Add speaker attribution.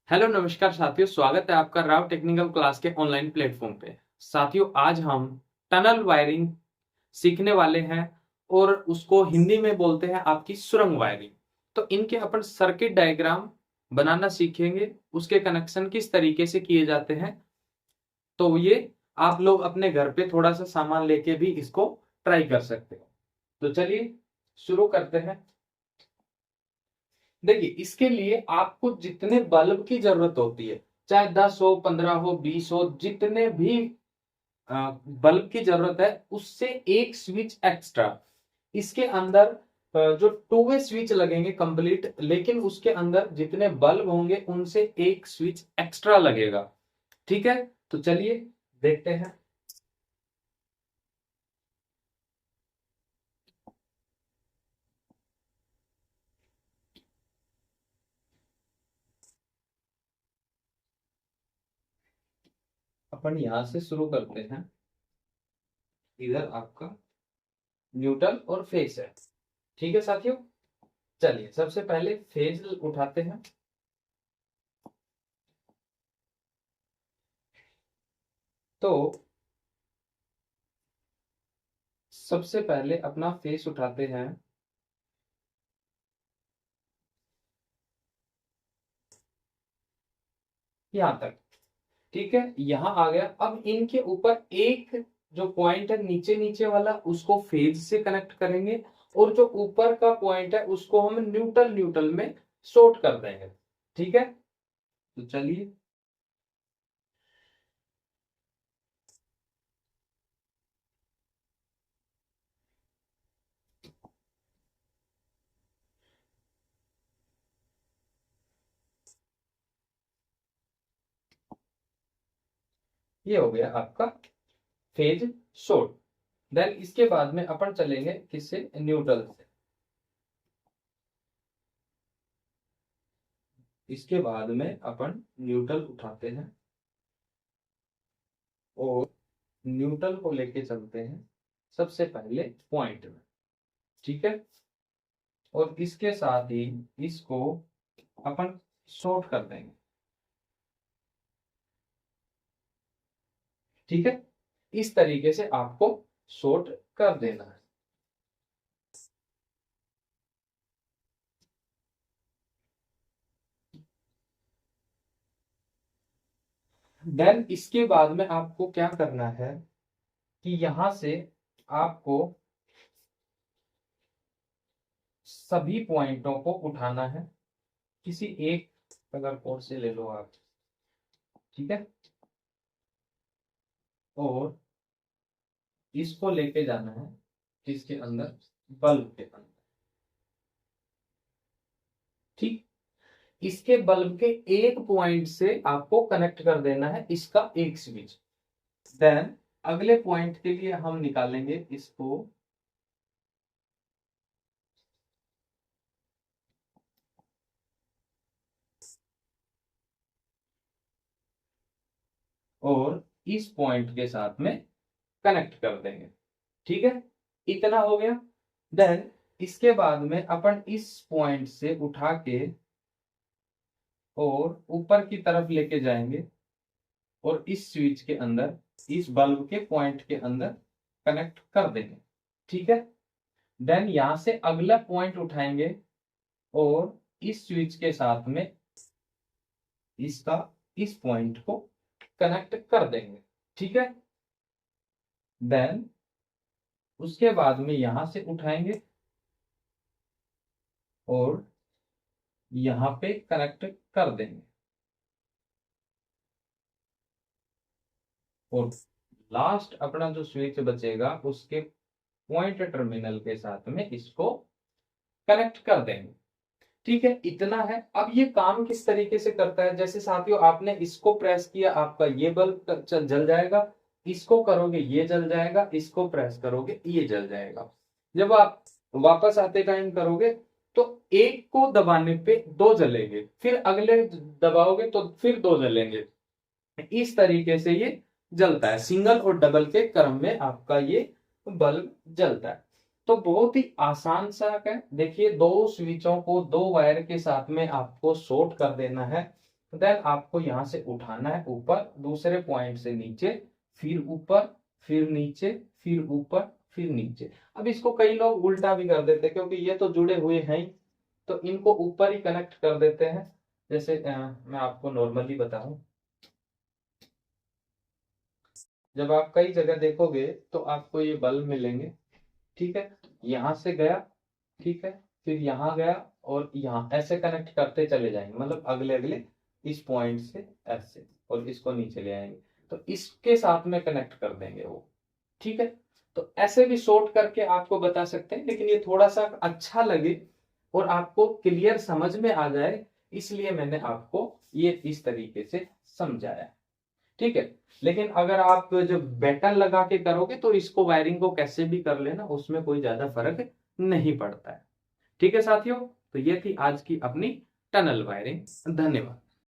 Speaker 1: Hello नमस्कार साथियों, स्वागत है आपका राव टेक्निकल क्लास के ऑनलाइन प्लेटफॉर्म पे। साथियों, आज हम टनल वायरिंग सीखने वाले हैं और उसको हिंदी में बोलते हैं आपकी सुरंग वायरिंग। तो इनके अपन सर्किट डायग्राम बनाना सीखेंगे, उसके कनेक्शन किस तरीके से किए जाते हैं। तो ये आप लोग अपने घर पे थोड़ा सा सामान लेके भी इसको ट्राई कर सकते हो। तो चलिए शुरू करते हैं। देखिए, इसके लिए आपको जितने बल्ब की जरूरत होती है, चाहे 10 हो, 15 हो, 20 हो, जितने भी बल्ब की जरूरत है उससे एक स्विच एक्स्ट्रा। इसके अंदर जो टू वे स्विच लगेंगे कंप्लीट, लेकिन उसके अंदर जितने बल्ब होंगे उनसे एक स्विच एक्स्ट्रा लगेगा। ठीक है, तो चलिए देखते हैं। अपन यहां से शुरू करते हैं। इधर आपका न्यूट्रल और फेज है। ठीक है साथियों, चलिए सबसे पहले फेज उठाते हैं। तो सबसे पहले अपना फेस उठाते हैं। यहां तक ठीक है, यहां आ गया। अब इनके ऊपर एक जो पॉइंट है नीचे नीचे वाला, उसको फेज से कनेक्ट करेंगे, और जो ऊपर का पॉइंट है उसको हम न्यूट्रल न्यूट्रल में शॉर्ट कर देंगे। ठीक है, तो चलिए। ये हो गया आपका फेज शॉर्ट। देन इसके बाद में अपन चलेंगे किससे, न्यूट्रल से। इसके बाद में अपन न्यूट्रल उठाते हैं और न्यूट्रल को लेके चलते हैं सबसे पहले पॉइंट में। ठीक है, और इसके साथ ही इसको अपन शॉर्ट कर देंगे। ठीक है, इस तरीके से आपको शॉर्ट कर देना है। देन इसके बाद में आपको क्या करना है कि यहां से आपको सभी पॉइंटों को उठाना है। किसी एक कलर कोड से ले लो आप। ठीक है, और इसको लेके जाना है इसके अंदर, बल्ब के अंदर। ठीक, इसके बल्ब के एक पॉइंट से आपको कनेक्ट कर देना है इसका एक स्विच। देन अगले पॉइंट के लिए हम निकालेंगे इसको, और इस पॉइंट के साथ में कनेक्ट कर देंगे। ठीक है, इतना हो गया। देन इसके बाद में अपन इस पॉइंट से उठा के और ऊपर की तरफ लेके जाएंगे, और इस स्विच के अंदर, इस बल्ब के पॉइंट के अंदर कनेक्ट कर देंगे। ठीक है, देन यहां से अगला पॉइंट उठाएंगे और इस स्विच के साथ में इसका, इस पॉइंट को कनेक्ट कर देंगे। ठीक है, देन उसके बाद में यहां से उठाएंगे और यहां पे कनेक्ट कर देंगे, और लास्ट अपना जो स्विच बचेगा उसके पॉइंट टर्मिनल के साथ में इसको कनेक्ट कर देंगे। ठीक है, इतना है। अब ये काम किस तरीके से करता है, जैसे साथियों आपने इसको प्रेस किया, आपका ये बल्ब जल जाएगा। इसको करोगे ये जल जाएगा, इसको प्रेस करोगे ये जल जाएगा। जब आप वापस आते टाइम करोगे तो एक को दबाने पे दो जलेंगे, फिर अगले दबाओगे तो फिर दो जलेंगे। इस तरीके से ये जलता है, सिंगल और डबल के क्रम में आपका ये बल्ब जलता है। तो बहुत ही आसान सा है। देखिए, दो स्विचों को दो वायर के साथ में आपको शॉर्ट कर देना है। देन आपको यहां से उठाना है ऊपर, दूसरे पॉइंट से नीचे, फिर ऊपर, फिर नीचे, फिर ऊपर, फिर नीचे। अब इसको कई लोग उल्टा भी कर देते हैं, क्योंकि ये तो जुड़े हुए हैं ही, तो इनको ऊपर ही कनेक्ट कर देते हैं। जैसे मैं आपको नॉर्मली बताऊं, जब आप कई जगह देखोगे तो आपको ये बल्ब मिलेंगे, ठीक है, यहां से गया, ठीक है, फिर यहाँ गया और यहाँ, ऐसे कनेक्ट करते चले जाएंगे, मतलब अगले अगले इस पॉइंट से ऐसे, और इसको नीचे ले आएंगे, तो इसके साथ में कनेक्ट कर देंगे वो, ठीक है। तो ऐसे भी शॉर्ट करके आपको बता सकते हैं, लेकिन ये थोड़ा सा अच्छा लगे और आपको क्लियर समझ में आ जाए, इसलिए मैंने आपको ये इस तरीके से समझाया, ठीक है। लेकिन अगर आप जो बैटन लगा के करोगे तो इसको वायरिंग को कैसे भी कर लेना, उसमें कोई ज्यादा फर्क नहीं पड़ता है, ठीक है साथियों। तो ये थी आज की अपनी टनल वायरिंग। धन्यवाद।